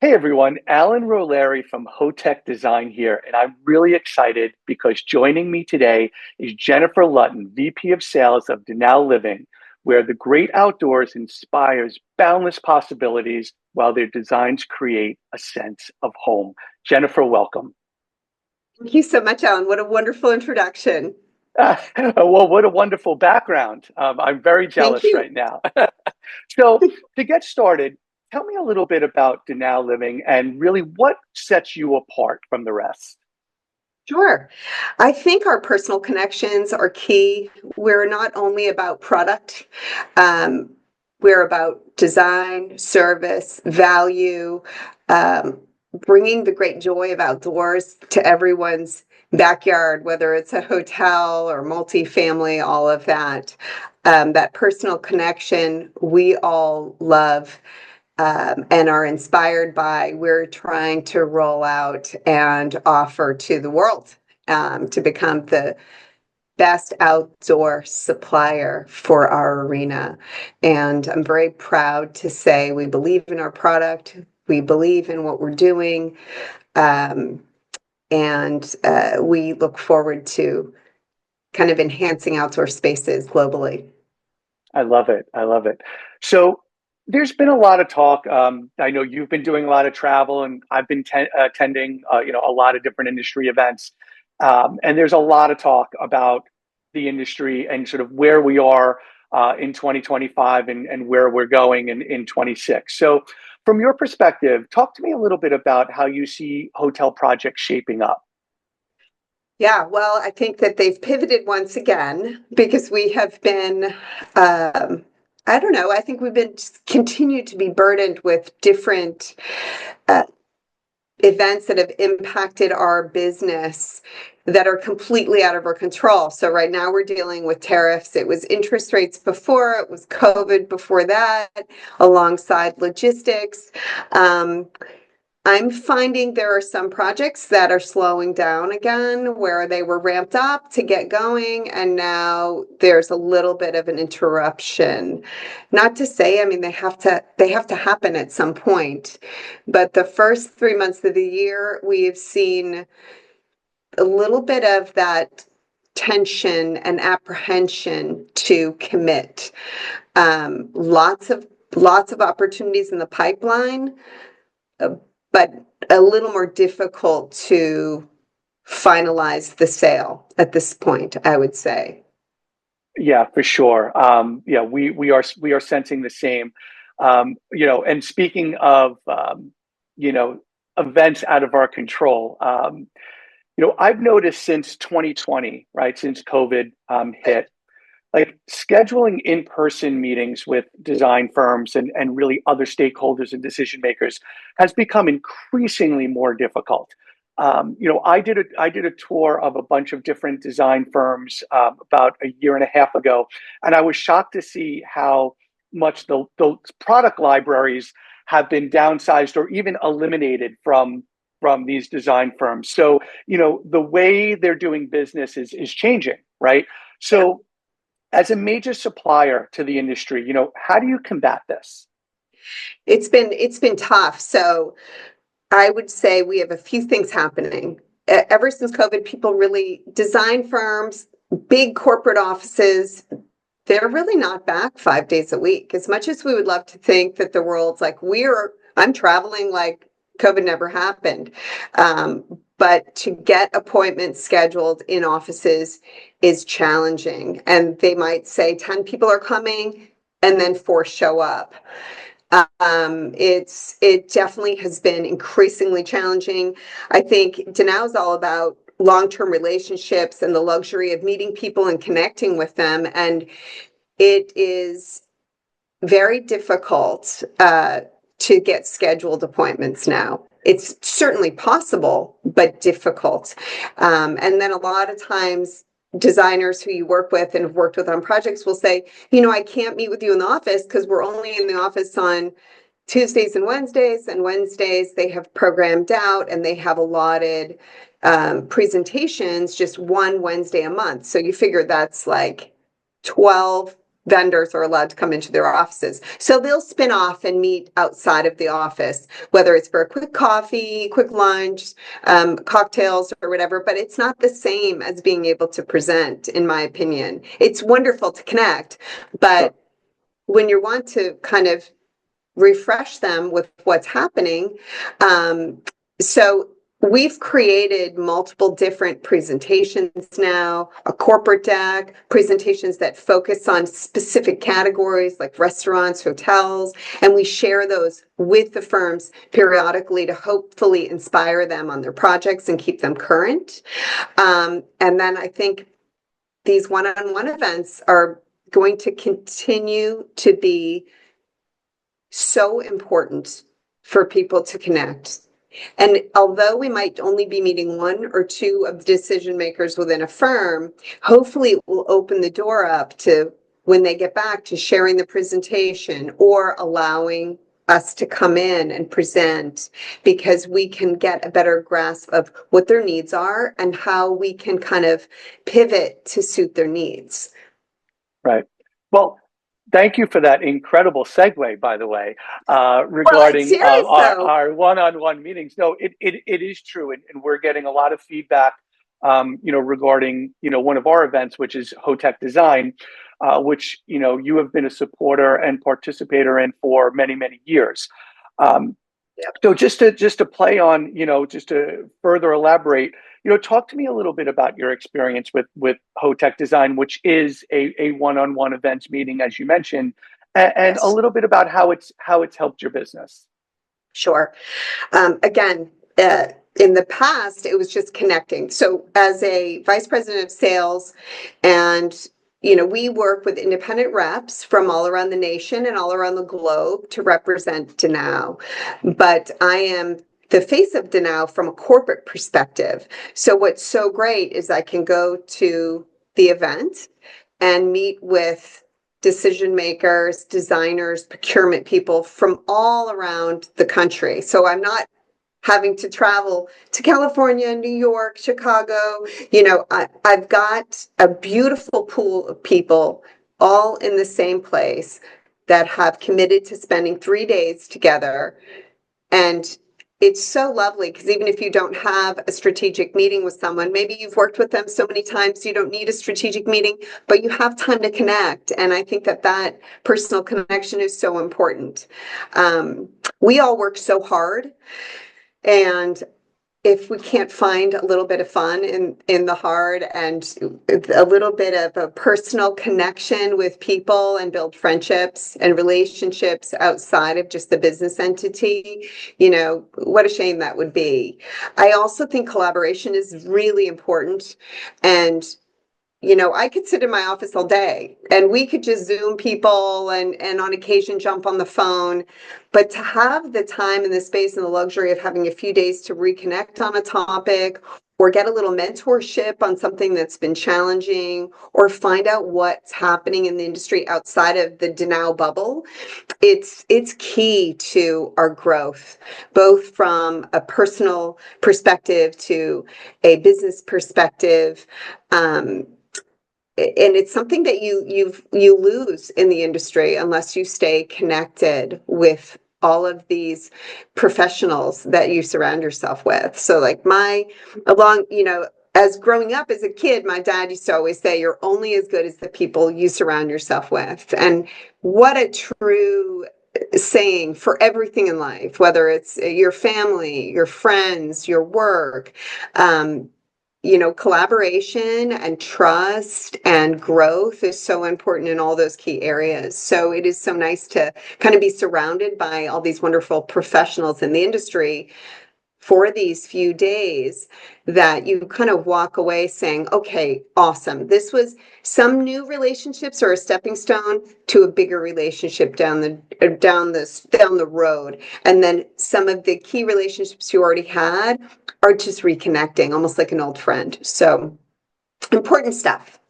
Hey everyone, Alan Rolleri from Hotec Design here, and I'm really excited because joining me today is Jennifer Lutton, VP of Sales of Danao Living, where the great outdoors inspires boundless possibilities while their designs create a sense of home. Jennifer, welcome. Thank you so much, Alan. What a wonderful introduction. Well, what a wonderful background. I'm very Thank jealous you. right now. So, to get started, tell me a little bit about Danao Living and really what sets you apart from the rest. Sure. I think our personal connections are key. We're not only about product, um, we're about design, service, value, um, bringing the great joy of outdoors to everyone's backyard, whether it's a hotel or multifamily, all of that. That personal connection we all love and are inspired by, we're trying to roll out and offer to the world to become the best outdoor supplier for our arena. And I'm very proud to say we believe in our product, we believe in what we're doing, um, and we look forward to kind of enhancing outdoor spaces globally. I love it. I love it. So, there's been a lot of talk. I know you've been doing a lot of travel, and I've been attending, a lot of different industry events. And there's a lot of talk about the industry and sort of where we are in 2025 and where we're going in 26. So, from your perspective, talk to me a little bit about how you see hotel projects shaping up. Yeah, well, I think that they've pivoted once again because we have been, I don't know, I think we've been continued to be burdened with different uh, events that have impacted our business that are completely out of our control. So right now we're dealing with tariffs. It was interest rates before, it was COVID before that, alongside logistics. Um, I'm finding there are some projects that are slowing down again, where they were ramped up to get going, and now there's a little bit of an interruption. Not to say, I mean, they have to happen at some point, but the first 3 months of the year, we have seen a little bit of that tension and apprehension to commit. Lots of opportunities in the pipeline, uh, but a little more difficult to finalize the sale at this point, I would say. Yeah, for sure. Yeah, we are sensing the same. And speaking of you know events out of our control, I've noticed since 2020, right, since COVID hit, like scheduling in-person meetings with design firms and really other stakeholders and decision makers has become increasingly more difficult. I did a tour of a bunch of different design firms about a year and a half ago, and I was shocked to see how much the product libraries have been downsized or even eliminated from these design firms. So, the way they're doing business is changing, right? Yeah. So, as a major supplier to the industry, how do you combat this? It's been tough. So I would say we have a few things happening. Ever since COVID, people really, design firms, big corporate offices, they're really not back 5 days a week. As much as we would love to think that the world's like I'm traveling like COVID never happened. Um, but to get appointments scheduled in offices is challenging. And they might say 10 people are coming and then four show up. It definitely has been increasingly challenging. I think Danao is all about long-term relationships and the luxury of meeting people and connecting with them. And it is very difficult to get scheduled appointments now. It's certainly possible, but difficult. And then a lot of times, designers who you work with and have worked with on projects will say, I can't meet with you in the office because we're only in the office on Tuesdays and Wednesdays they have programmed out and they have allotted presentations just one Wednesday a month. So you figure that's like 12 vendors are allowed to come into their offices. So they'll spin off and meet outside of the office, whether it's for a quick coffee, quick lunch, cocktails or whatever, but it's not the same as being able to present, in my opinion. It's wonderful to connect, but when you want to kind of refresh them with what's happening, so we've created multiple different presentations now, a corporate deck, presentations that focus on specific categories like restaurants, hotels, and we share those with the firms periodically to hopefully inspire them on their projects and keep them current. And then I think these one-on-one events are going to continue to be so important for people to connect. And although we might only be meeting one or two of the decision makers within a firm, hopefully it will open the door up to, when they get back, to sharing the presentation or allowing us to come in and present, because we can get a better grasp of what their needs are and how we can kind of pivot to suit their needs. Right. Well, thank you for that incredible segue, by the way, Well, it's regarding serious though. our one-on-one meetings. No, it is true, and we're getting a lot of feedback, regarding one of our events, which is Hotec Design, which you have been a supporter and participator in for many many years. Um, Yep. so just to play on, just to further elaborate, talk to me a little bit about your experience with Hotech Design, which is a one-on-one events meeting, as you mentioned, and a Yes, little bit about how it's helped your business. sure. Again, in the past, it was just connecting. So as a vice president of sales, and we work with independent reps from all around the nation and all around the globe to represent Danao. But I am the face of Danao from a corporate perspective. So what's so great is I can go to the event and meet with decision makers, designers, procurement people from all around the country. So I'm not having to travel to California, New York, Chicago. I've got a beautiful pool of people all in the same place that have committed to spending 3 days together. And it's so lovely because even if you don't have a strategic meeting with someone, maybe you've worked with them so many times you don't need a strategic meeting, but you have time to connect. And I think that personal connection is so important. We all work so hard, and if we can't find a little bit of fun in the hard and a little bit of a personal connection with people and build friendships and relationships outside of just the business entity, what a shame that would be. I also think collaboration is really important. And I could sit in my office all day and we could just Zoom people and on occasion jump on the phone. But to have the time and the space and the luxury of having a few days to reconnect on a topic or get a little mentorship on something that's been challenging or find out what's happening in the industry outside of the Danao bubble, it's key to our growth, both from a personal perspective to a business perspective. And it's something that you lose in the industry unless you stay connected with all of these professionals that you surround yourself with. So like as growing up as a kid, my dad used to always say, you're only as good as the people you surround yourself with. And what a true saying for everything in life, whether it's your family, your friends, your work. Collaboration and trust and growth is so important in all those key areas. So it is so nice to kind of be surrounded by all these wonderful professionals in the industry for these few days that you kind of walk away saying, okay, awesome. This was some new relationships or a stepping stone to a bigger relationship down the road. And then some of the key relationships you already had are just reconnecting, almost like an old friend. So important stuff.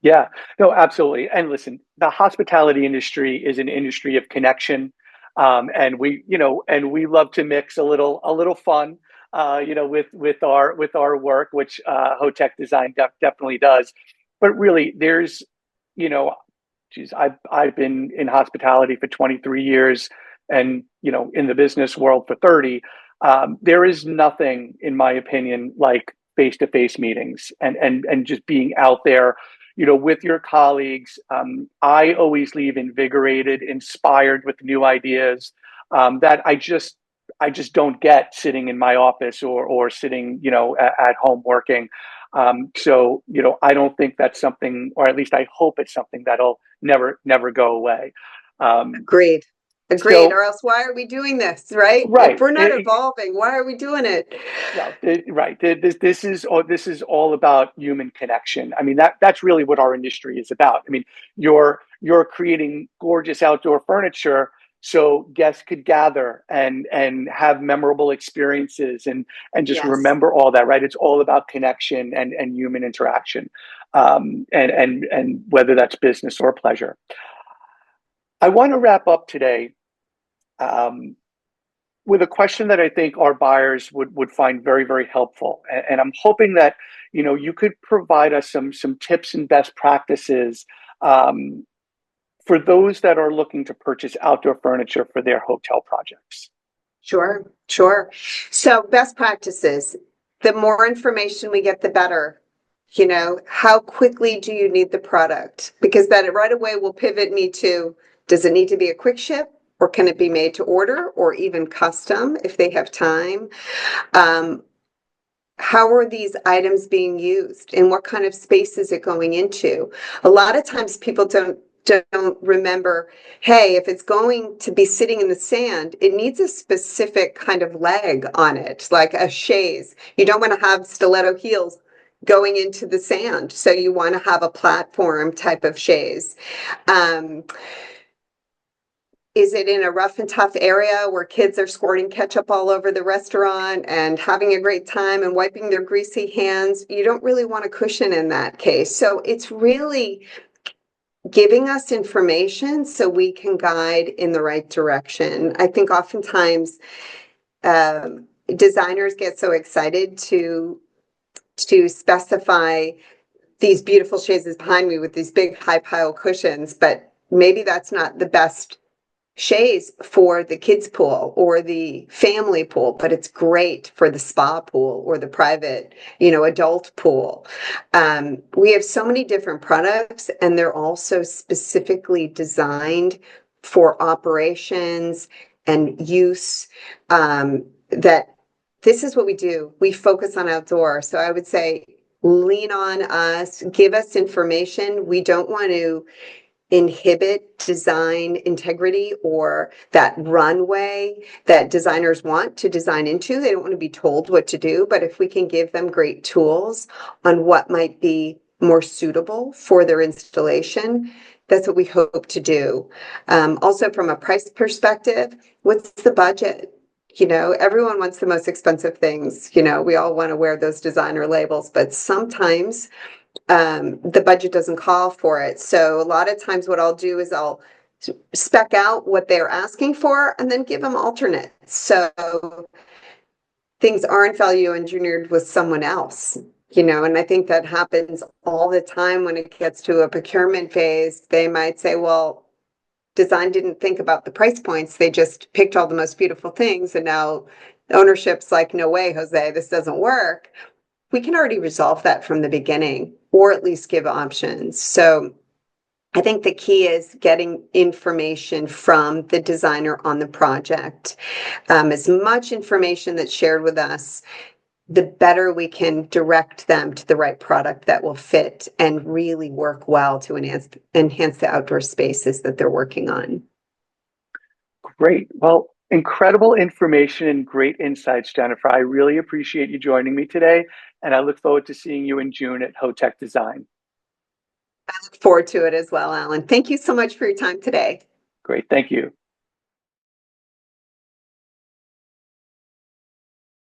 Yeah, no, absolutely. And listen, the hospitality industry is an industry of connection, and we love to mix a little fun, with our work, which Hotech Design definitely does. But really, there's, you know, geez, I've been in hospitality for 23 years, and in the business world for 30. There is nothing, in my opinion, like face-to-face meetings and just being out there, with your colleagues. I always leave invigorated, inspired with new ideas that I just don't get sitting in my office or sitting, at home working. So, I don't think that's something, or at least I hope it's something that'll never go away. Um, Agreed. Agreed. so, Or else why are we doing this, right? If right. we're not evolving, why are we doing it? No, right. This is all about human connection. I mean, that's really what our industry is about. I mean, you're creating gorgeous outdoor furniture so guests could gather and have memorable experiences and just Yes. remember all that. Right. It's all about connection and human interaction, and whether that's business or pleasure. I want to wrap up today. Um, with a question that I think our buyers would find very, very helpful. And I'm hoping that you could provide us some tips and best practices um, for those that are looking to purchase outdoor furniture for their hotel projects. Sure, sure. So best practices, the more information we get, the better. How quickly do you need the product? Because that right away will pivot me to, does it need to be a quick ship? Or can it be made to order or even custom if they have time? Um, how are these items being used and what kind of space is it going into? A lot of times people don't remember, hey, if it's going to be sitting in the sand, it needs a specific kind of leg on it, like a chaise. You don't want to have stiletto heels going into the sand. So you want to have a platform type of chaise. Um, is it in a rough and tough area where kids are squirting ketchup all over the restaurant and having a great time and wiping their greasy hands? You don't really want a cushion in that case. So it's really giving us information so we can guide in the right direction. I think oftentimes designers get so excited to specify these beautiful chaises behind me with these big high pile cushions, but maybe that's not the best chaise for the kids pool or the family pool, but it's great for the spa pool or the private, adult pool. We have so many different products and they're also specifically designed for operations and use, that this is what we do. We focus on outdoor. So I would say lean on us, give us information. We don't want to inhibit design integrity or that runway that designers want to design into. They don't want to be told what to do, but if we can give them great tools on what might be more suitable for their installation, that's what we hope to do. Also, from a price perspective, what's the budget? Everyone wants the most expensive things. We all want to wear those designer labels, but sometimes the budget doesn't call for it. So a lot of times what I'll do is I'll spec out what they're asking for and then give them alternates. So things aren't value engineered with someone else, and I think that happens all the time when it gets to a procurement phase. They might say, well, design didn't think about the price points. They just picked all the most beautiful things. And now ownership's like, no way, Jose, this doesn't work. We can already resolve that from the beginning or at least give options. So I think the key is getting information from the designer on the project. As much information that's shared with us, the better we can direct them to the right product that will fit and really work well to enhance the outdoor spaces that they're working on. Great. Well, incredible information and great insights, Jennifer. I really appreciate you joining me today, and I look forward to seeing you in June at Hotec Design. I look forward to it as well, Alan. Thank you so much for your time today. Great. Thank you.